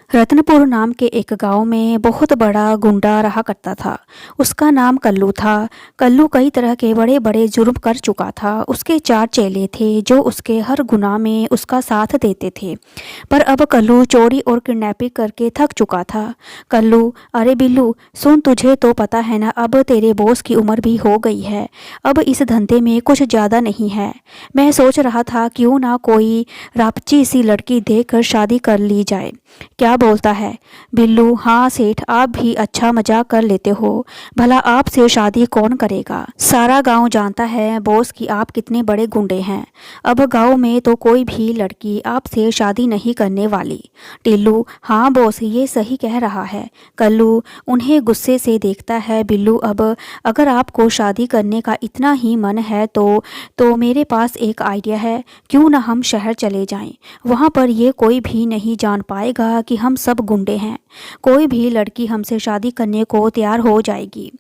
रत्नपुर नाम के एक गांव में बहुत बड़ा गुंडा रहा करता था। उसका नाम कल्लू था। कल्लू कई तरह के बड़े बड़े जुर्म कर चुका था। उसके 4 चेले थे जो उसके हर गुनाह में उसका साथ देते थे। पर अब कल्लू चोरी और किडनैपिंग करके थक चुका था। कल्लू, अरे बिल्लू सुन, तुझे तो पता है ना, अब तेरे बॉस की उम्र भी हो गई है। अब इस धंधे में कुछ ज़्यादा नहीं है। मैं सोच रहा था क्यों ना कोई रापची सी लड़की देखकर शादी कर ली जाए। क्या बोलता है? बिल्लू, हाँ सेठ, आप भी अच्छा मजाक कर लेते हो। भला आपसे शादी कौन करेगा? सारा गांव जानता है बॉस कि आप कितने बड़े गुंडे हैं। अब गांव में तो कोई भी लड़की आपसे शादी नहीं करने वाली। टिल्लू, हाँ बॉस, ये सही कह रहा है। कल्लू उन्हें गुस्से से देखता है। बिल्लू, अब अगर आपको शादी करने का इतना ही मन है तो मेरे पास एक आइडिया है। क्यों ना हम शहर चले जाएं? वहाँ पर ये कोई भी नहीं जान पाएगा कि हम सब गुंडे हैं। कोई भी लड़की हमसे शादी करने को तैयार हो जाएगी।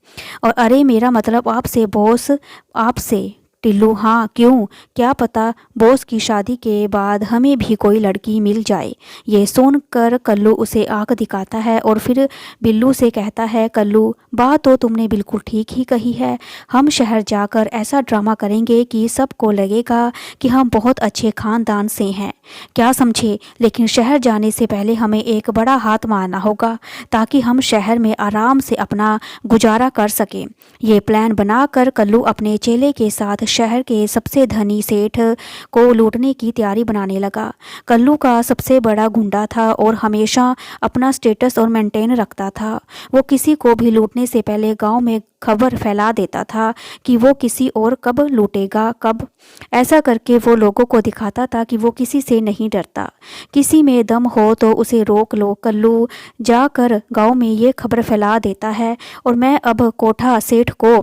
और अरे मेरा मतलब आपसे बॉस, आपसे। टिल्लू, हाँ क्यों, क्या पता बॉस की शादी के बाद हमें भी कोई लड़की मिल जाए। ये सुनकर कल्लू उसे आंख दिखाता है और फिर बिल्लू से कहता है, कल्लू बात तो तुमने बिल्कुल ठीक ही कही है। हम शहर जाकर ऐसा ड्रामा करेंगे कि सबको लगेगा कि हम बहुत अच्छे खानदान से हैं। क्या समझे? लेकिन शहर जाने से पहले हमें एक बड़ा हाथ मारना होगा ताकि हम शहर में आराम से अपना गुजारा कर सकें। ये प्लान बनाकर कल्लू अपने चेले के साथ शहर के सबसे धनी सेठ को लूटने की तैयारी बनाने लगा। कल्लू का सबसे बड़ा गुंडा था और हमेशा अपना स्टेटस और मेंटेन रखता था। वो किसी को भी लूटने से पहले गांव में खबर फैला देता था कि वो किसी और कब लूटेगा कब। ऐसा करके वो लोगों को दिखाता था कि वो किसी से नहीं डरता। किसी में दम हो तो उसे रोक लो। कल्लू जाकर गांव में ये खबर फैला देता है और मैं अब कोठा सेठ को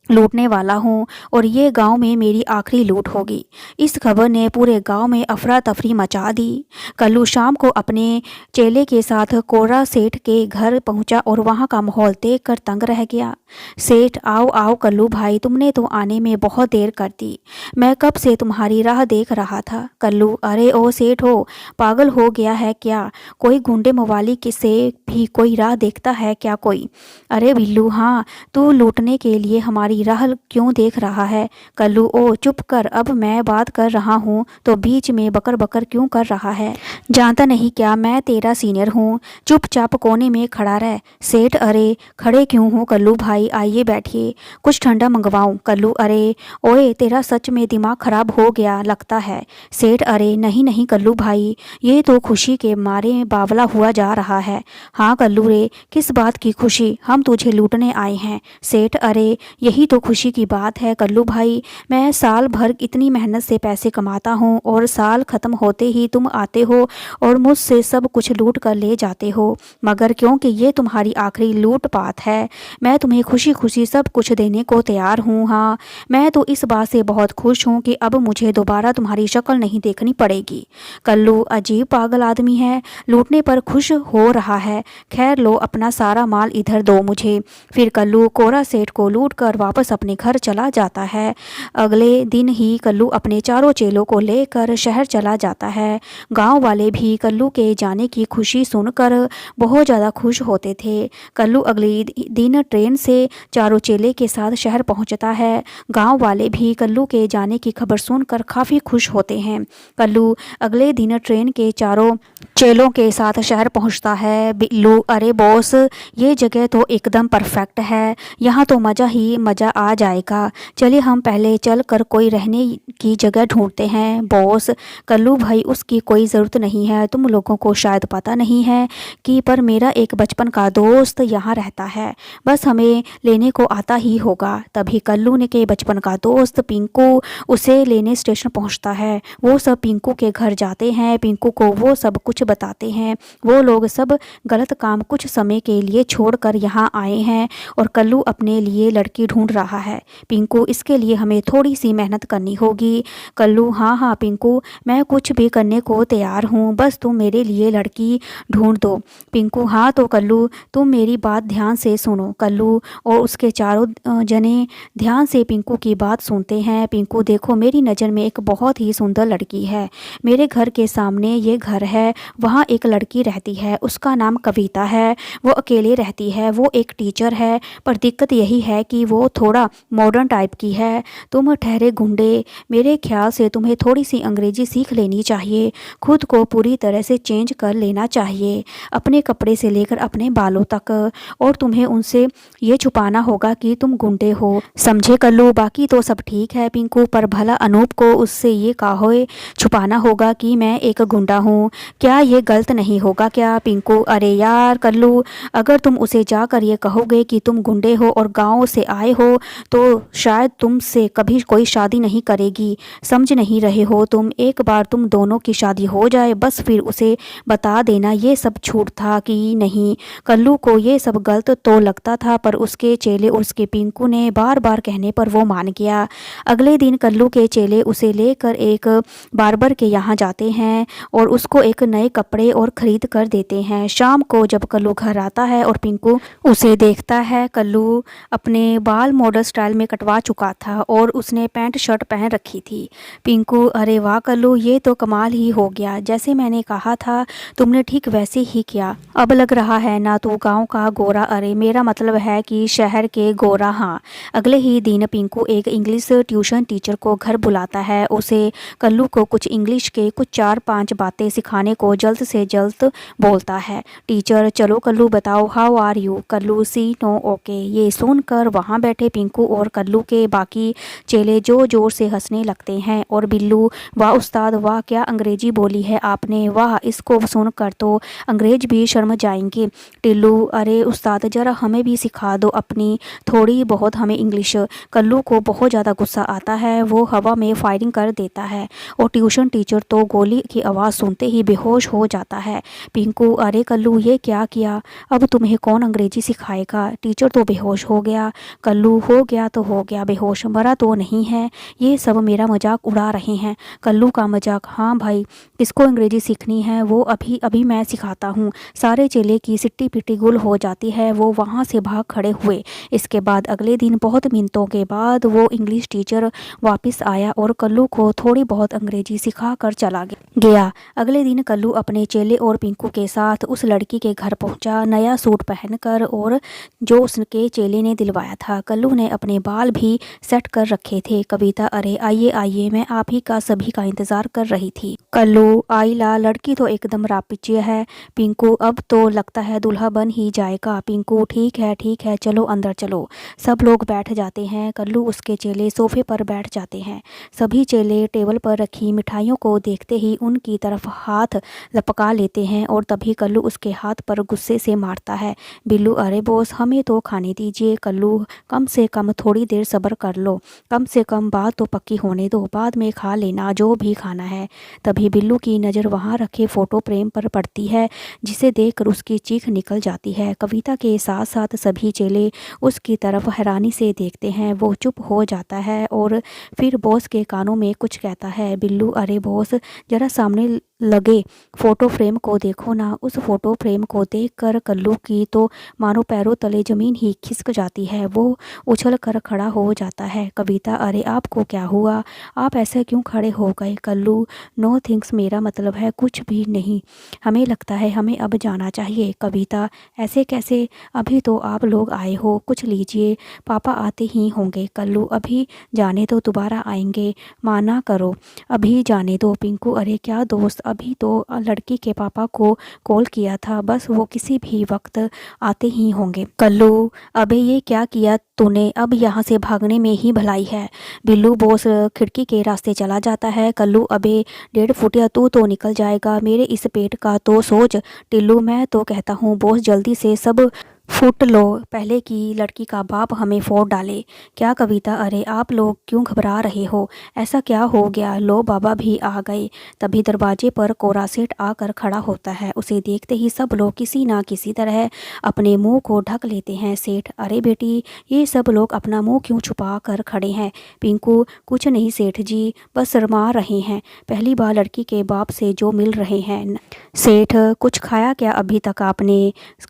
लूटने वाला हूँ और ये गांव में मेरी आखिरी लूट होगी। इस खबर ने पूरे गांव में अफरा तफरी मचा दी। कल्लू शाम को अपने चेले के साथ कोरा सेठ के घर पहुंचा और वहां का माहौल देखकर तंग रह गया। सेठ, आओ आओ कल्लू भाई, तुमने तो आने में बहुत देर कर दी। मैं कब से तुम्हारी राह देख रहा था। कल्लू, अरे ओ सेठ हो, पागल हो गया है क्या? कोई गुंडे मवाली से भी कोई राह देखता है क्या कोई? अरे बिल्लू, हाँ, तू लूटने के लिए हमारी राह क्यों देख रहा है? कल्लू, ओ चुप कर, अब मैं बात कर रहा हूँ तो बीच में बकर बकर क्यों कर रहा है? जानता नहीं क्या मैं तेरा सीनियर हूँ? चुपचाप कोने में खड़ा रह। सेठ, अरे खड़े क्यों हो कल्लू भाई, आइए बैठिए, कुछ ठंडा मंगवाऊँ? कल्लू, अरे ओए, तेरा सच में दिमाग खराब हो गया लगता है। सेठ, अरे नहीं नहीं कल्लू भाई, ये तो खुशी के मारे बावला हुआ जा रहा है। हाँ कल्लू रे, किस बात की खुशी? हम तुझे लूटने आए हैं। सेठ, अरे यही तो खुशी की बात है कल्लू भाई। मैं साल भर इतनी मेहनत से पैसे कमाता हूँ और साल ख़त्म होते ही तुम आते हो और मुझसे सब कुछ लूट कर ले जाते हो। मगर क्योंकि ये तुम्हारी आखिरी लूटपाट है, मैं तुम्हें खुशी खुशी सब कुछ देने को तैयार हूँ। हाँ, मैं तो इस बात से बहुत खुश हूँ कि अब मुझे दोबारा तुम्हारी शक्ल नहीं देखनी पड़ेगी। कल्लू अजीब पागल आदमी है, लूटने पर खुश हो रहा है। खैर लो, अपना सारा माल इधर दो मुझे। फिर कल्लू कोरा सेठ को लूट कर वापस अपने घर चला जाता है। अगले दिन ही कल्लू अपने चारों चेलों को लेकर शहर चला जाता है। गांव वाले भी कल्लू के जाने की खुशी सुनकर बहुत ज़्यादा खुश होते थे। कल्लू अगले दिन ट्रेन से चारों चेले के साथ शहर पहुंचता है। गांव वाले भी कल्लू के जाने की खबर सुनकर काफ़ी खुश होते हैं। कल्लू अगले दिन ट्रेन के चारों चेलों के साथ शहर पहुंचता है। बिल्लू, अरे बॉस, ये जगह तो एकदम परफेक्ट है, यहाँ तो मज़ा ही मज़ा आ जाएगा। चलिए हम पहले चल कर कोई रहने की जगह ढूंढते हैं। बॉस, कल्लू भाई, उसकी कोई ज़रूरत नहीं है। तुम लोगों को शायद पता नहीं है कि पर मेरा एक बचपन का दोस्त यहाँ रहता है, बस हमें लेने को आता ही होगा। तभी कल्लू ने के बचपन का दोस्त पिंकू उसे लेने स्टेशन पहुँचता है। वो सब पिंकू के घर जाते हैं, पिंकू को वो सब कुछ बताते हैं। वो लोग सब गलत काम कुछ समय के लिए छोड़कर यहाँ आए हैं और कल्लू अपने लिए लड़की ढूंढ ढूंढ रहा है। पिंकू, इसके लिए हमें थोड़ी सी मेहनत करनी होगी। कल्लू, हाँ हाँ पिंकू, मैं कुछ भी करने को तैयार हूँ, बस तुम मेरे लिए लड़की ढूंढ दो। पिंकू, हाँ तो कल्लू तुम मेरी बात ध्यान से सुनो। कल्लू और उसके चारों जने ध्यान से पिंकू की बात सुनते हैं। पिंकू, देखो मेरी नज़र में एक बहुत ही सुंदर लड़की है। मेरे घर के सामने ये घर है, वहाँ एक लड़की रहती है, उसका नाम कविता है। वो अकेले रहती है, वो एक टीचर है, पर दिक्कत यही है कि वो थोड़ा मॉडर्न टाइप की है। तुम ठहरे गुंडे, मेरे ख्याल से तुम्हें थोड़ी सी अंग्रेजी सीख लेनी चाहिए, खुद को पूरी तरह से चेंज कर लेना चाहिए, अपने कपड़े से लेकर अपने बालों तक, और तुम्हें उनसे ये छुपाना होगा कि तुम गुंडे हो, समझे कल्लू? बाकी तो सब ठीक है पिंकू, पर भला अनूप को उससे ये कहो छुपाना होगा कि मैं एक गुंडा हूँ। क्या ये गलत नहीं होगा क्या पिंकू? अरे यार कल्लू, अगर तुम उसे जाकर ये कहोगे कि तुम गुंडे हो और गांव से आए हो तो शायद तुमसे कभी कोई शादी नहीं करेगी, समझ नहीं रहे हो तुम? एक बार तुम दोनों की शादी हो जाए बस फिर उसे बता देना ये सब झूठ था कि नहीं। कल्लू को ये सब गलत तो लगता था, पर उसके चेले और उसके पिंकू ने बार बार कहने पर वो मान गया। अगले दिन कल्लू के चेले उसे लेकर एक बार्बर के यहाँ जाते हैं और उसको एक नए कपड़े और ख़रीद कर देते हैं। शाम को जब कल्लू घर आता है और पिंकू उसे देखता है, कल्लू अपने बाल मॉडल स्टाइल में कटवा चुका था और उसने पैंट शर्ट पहन रखी थी। पिंकू, अरे वाह कल्लू, ये तो कमाल ही हो गया, जैसे मैंने कहा था तुमने ठीक वैसे ही किया। अब लग रहा है ना तू गांव का गोरा, अरे मेरा मतलब है कि शहर के गोरा। हाँ। अगले ही दिन पिंकू एक इंग्लिश ट्यूशन टीचर को घर बुलाता है। उसे कल्लू को कुछ इंग्लिश के कुछ 4-5 बातें सिखाने को जल्द से जल्द बोलता है। टीचर, चलो कल्लू बताओ, how are you? Kallu, see no okay. ये सुनकर वहाँ बैठे पिंकू और कल्लू के बाकी चेले जोर जोर से हंसने लगते हैं। और बिल्लू, वाह उस्ताद वाह, क्या अंग्रेजी बोली है आपने, वाह, इसको सुनकर तो अंग्रेज भी शर्म जाएंगे। टिल्लू, अरे उस्ताद जरा हमें भी सिखा दो अपनी थोड़ी बहुत हमें इंग्लिश। कल्लू को बहुत ज़्यादा गुस्सा आता है, वो हवा में फायरिंग कर देता है और ट्यूशन टीचर तो गोली की आवाज़ सुनते ही बेहोश हो जाता है। पिंकू, अरे कल्लू ये क्या किया, अब तुम्हें कौन अंग्रेजी सिखाएगा? टीचर तो बेहोश हो गया। कल्लू, हो गया तो हो गया, बेहोश, मरा तो नहीं है। ये सब मेरा मजाक उड़ा रहे हैं। कल्लू का मजाक? हाँ भाई, किसको अंग्रेजी सीखनी है वो अभी अभी मैं सिखाता हूँ। सारे चेले की सिट्टी पिट्टी गुल हो जाती है, वो वहाँ से भाग खड़े हुए। इसके बाद अगले दिन बहुत मिनटों के बाद वो इंग्लिश टीचर वापस आया और कल्लू को थोड़ी बहुत अंग्रेजी सिखा कर चला गया। अगले दिन कल्लू अपने चेले और पिंकू के साथ उस लड़की के घर पहुंचा, नया सूट पहनकर, और जो उसके चेले ने दिलवाया था। कल्लू ने अपने बाल भी सेट कर रखे थे। कविता, अरे आइए आइए, मैं आप ही का सभी का इंतज़ार कर रही थी। कल्लू, आइला, लड़की तो एकदम रापिचिया है। पिंकू, अब तो लगता है दूल्हा बन ही जाएगा। पिंकू, ठीक है चलो अंदर चलो। सब लोग बैठ जाते हैं। कल्लू उसके चेले सोफे पर बैठ जाते हैं। सभी चेले टेबल पर रखी मिठाइयों को देखते ही उनकी तरफ हाथ लपका लेते हैं और तभी कल्लू उसके हाथ पर गुस्से से मारता है। बिल्लू, अरे बॉस हमें तो खाने दीजिए। कल्लू, कम से कम थोड़ी देर सब्र कर लो, कम से कम बात तो पक्की होने दो, बाद में खा लेना जो भी खाना है। तभी बिल्लू की नज़र वहाँ रखे फ़ोटो फ्रेम पर पड़ती है, जिसे देखकर उसकी चीख निकल जाती है। कविता के साथ साथ सभी चेले उसकी तरफ हैरानी से देखते हैं। वो चुप हो जाता है और फिर बॉस के कानों में कुछ कहता है। बिल्लू, अरे बॉस जरा सामने लगे फ़ोटो फ्रेम को देखो ना। उस फ़ोटो फ्रेम को देखकर कल्लू की तो मानो पैरों तले ज़मीन ही खिसक जाती है। वो उछल कर खड़ा हो जाता है। कविता, अरे आपको क्या हुआ, आप ऐसे क्यों खड़े हो गए? कल्लू, नो थिंग्स, मेरा मतलब है कुछ भी नहीं, हमें लगता है हमें अब जाना चाहिए। कविता, ऐसे कैसे, अभी तो आप लोग आए हो, कुछ लीजिए, पापा आते ही होंगे। कल्लू, अभी जाने दो, दोबारा आएंगे, माना करो, अभी जाने दो। पिंकू, अरे क्या दोस्त, अभी तो लड़की के पापा को कॉल किया था, बस वो किसी भी वक्त आते ही होंगे। कल्लू, अबे ये क्या किया तूने, अब यहाँ से भागने में ही भलाई है। बिल्लू, बॉस खिड़की के रास्ते चला जाता है। कल्लू, अबे 1.5 फुटिया तू तो निकल जाएगा, मेरे इस पेट का तो सोच। टिल्लू, मैं तो कहता हूँ बॉस जल्दी से सब फूट लो, पहले की लड़की का बाप हमें फोड़ डाले। क्या कविता, अरे आप लोग क्यों घबरा रहे हो? ऐसा क्या हो गया? लो बाबा भी आ गए। तभी दरवाजे पर कोरा सेठ आकर खड़ा होता है। उसे देखते ही सब लोग किसी ना किसी तरह अपने मुंह को ढक लेते हैं। सेठ, अरे बेटी, ये सब लोग अपना मुंह क्यों छुपा कर खड़े हैं? पिंकू, कुछ नहीं सेठ जी, बस शर्मा रहे हैं, पहली बार लड़की के बाप से जो मिल रहे हैं। सेठ, कुछ खाया क्या अभी तक आपने?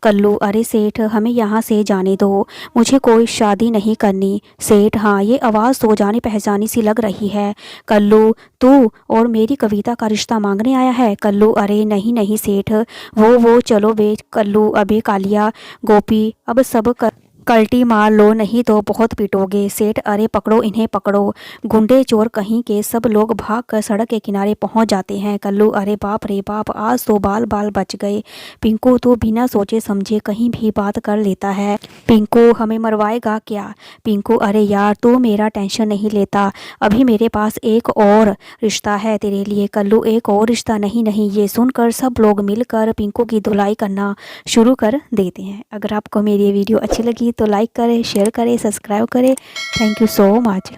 कल्लू, अरे सेठ, हमें यहाँ से जाने दो, मुझे कोई शादी नहीं करनी। सेठ, हाँ, ये आवाज़ तो जानी पहचानी सी लग रही है। कल्लू, तू और मेरी कविता का रिश्ता मांगने आया है? कल्लू, अरे नहीं नहीं सेठ, वो चलो बे कल्लू, अबे कालिया, गोपी, अब सब कल्टी मार लो, नहीं तो बहुत पिटोगे। सेठ, अरे पकड़ो इन्हें पकड़ो। गुंडे चोर कहीं के सब लोग भाग कर सड़क के किनारे पहुंच जाते हैं। कल्लू, अरे बाप रे बाप, आज तो बाल बाल बच गए। पिंकू, तो बिना सोचे समझे कहीं भी बात कर लेता है। पिंकू, हमें मरवाएगा क्या? पिंकू, अरे यार, तू मेरा टेंशन नहीं लेता, अभी मेरे पास एक और रिश्ता है तेरे लिए। कल्लू, एक और रिश्ता? नहीं नहीं। ये सुनकर सब लोग मिलकर पिंकू की धुलाई करना शुरू कर देते हैं। अगर आपको मेरी वीडियो अच्छी लगी तो लाइक करें, शेयर करें, सब्सक्राइब करें। Thank you so much.